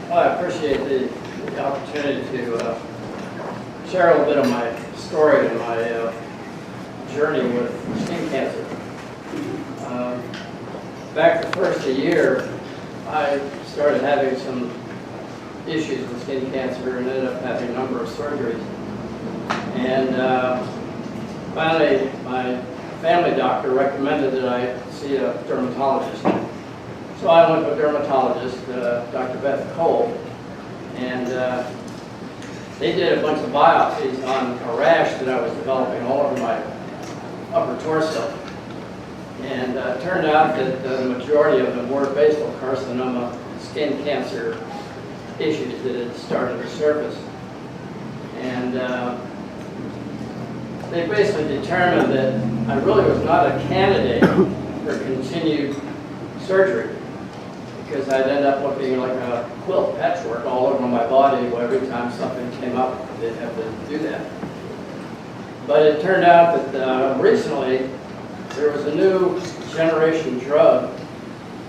Well, I appreciate the opportunity to share a little bit of my story and my journey with skin cancer. Back the first year, I started having some issues with skin cancer and ended up having a number of surgeries. And finally, my family doctor recommended that I see a dermatologist. So I went to a dermatologist, Dr. Beth Cole, and they did a bunch of biopsies on a rash that I was developing all over my upper torso. And it turned out that the majority of them were basal carcinoma skin cancer issues that had started to surface. And they basically determined that I really was not a candidate for continued surgery, because I'd end up looking like a quilt patchwork all over my body. Every time something came up, they'd have to do that. But it turned out that recently there was a new generation drug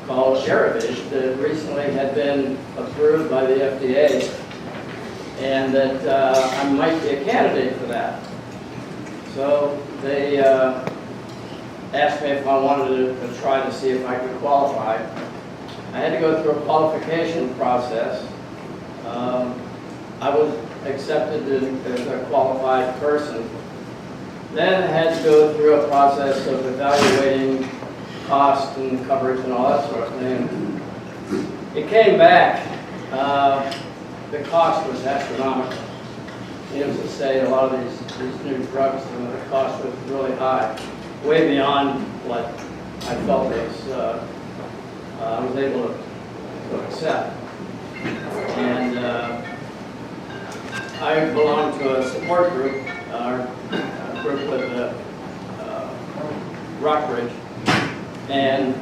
called Eravage that recently had been approved by the FDA, and that I might be a candidate for that. So they asked me if I wanted to try to see if I could qualify. I had to go through a qualification process. I was accepted as a qualified person. Then I had to go through a process of evaluating cost and coverage and all that sort of thing. It came back. The cost was astronomical. Needless to say, a lot of these new drugs, the cost was really high, way beyond what I felt I was able to accept. And I belong to a support group, a group with Rockbridge, and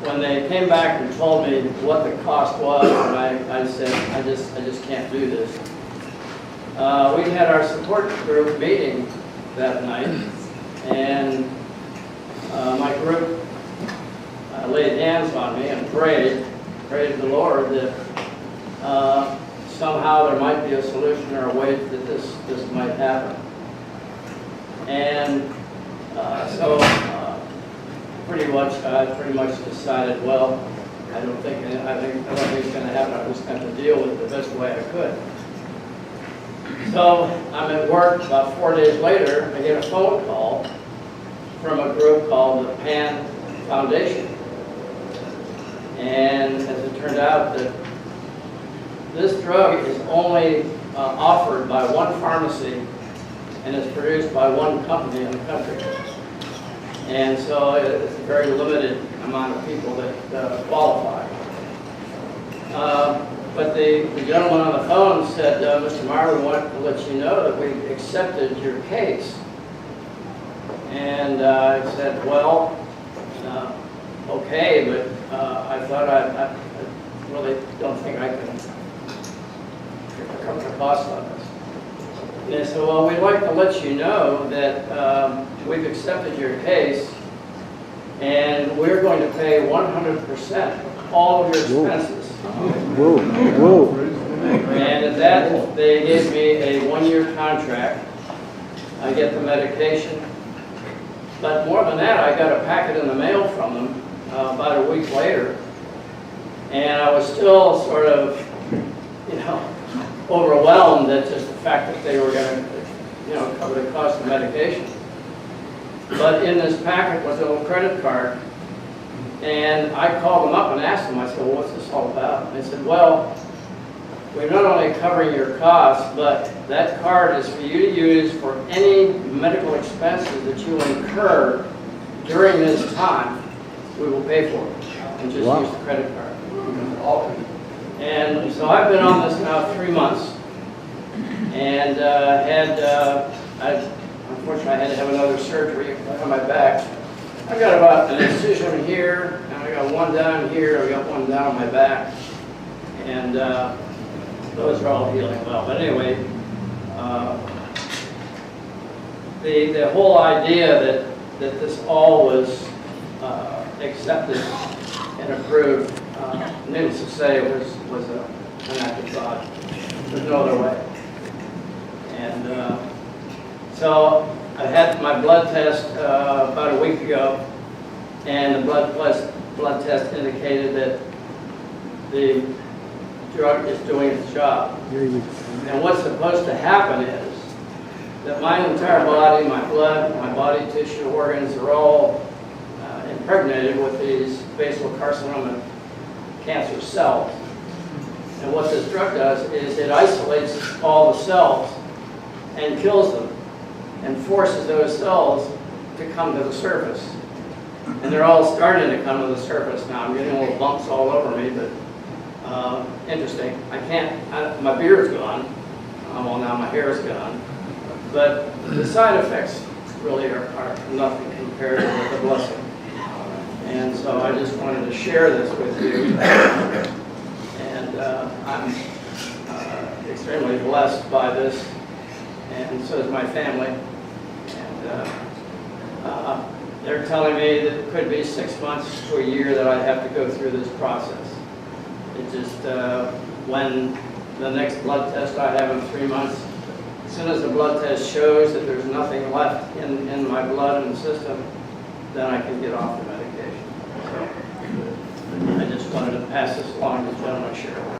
when they came back and told me what the cost was, and I said, I just can't do this. We had our support group meeting that night, and my group laid hands on me and prayed the Lord that somehow there might be a solution or a way that this might happen. And so I pretty much decided, well, I don't think it's going to happen. I'm just going to deal with it the best way I could. So I'm at work. About 4 days later, I get a phone call from a group called the PAN Foundation. And as it turned out, that this drug is only offered by one pharmacy and is produced by one company in the country. And so it's a very limited amount of people that qualify. But the gentleman on the phone said, Mr. Meyer, we want to let you know that we've accepted your case. And I said, well, okay, but I thought I really don't think I can cover the cost on this. And they said, well, we'd like to let you know that we've accepted your case, and we're going to pay 100% of all of your expenses. Whoa, whoa. And at that, they gave me a 1-year contract. I get the medication. But more than that, I got a packet in the mail from them about a week later. And I was still sort of, overwhelmed at just the fact that they were going to, cover the cost of medication. But in this packet was a little credit card. And I called them up and asked them, I said, well, what's this all about? And they said, well, we're not only covering your costs, but that card is for you to use for any medical expenses that you incur during this time. We will pay for it. And just use the credit card. And so I've been on this now 3 months. And unfortunately, I had to have another surgery on my back. I've got about an incision here, and I got one down here, I got one down on my back, and those are all healing well. But anyway, the whole idea that this all was accepted and approved Needless to say, it was an act of God. There's no other way. And so I had my blood test about a week ago, and the blood test indicated that the drug is doing its job. And what's supposed to happen is that my entire body, my blood, my body tissue, organs are all impregnated with these basal carcinoma cancer cells. And what this drug does is it isolates all the cells and kills them and forces those cells to come to the surface. And they're all starting to come to the surface now. I'm getting little bumps all over me, but interesting. My beard's gone. Well, now my hair's gone. But the side effects really are nothing compared to the blessing. And so I just wanted to share this with you. And I'm extremely blessed by this, and so is my family. And they're telling me that it could be 6 months to a year that I have to go through this process. It just, when the next blood test I have in 3 months, as soon as the blood test shows that there's nothing left in my blood and system, then I can get off the medication. So I just wanted to pass this along to the gentleman, Cheryl.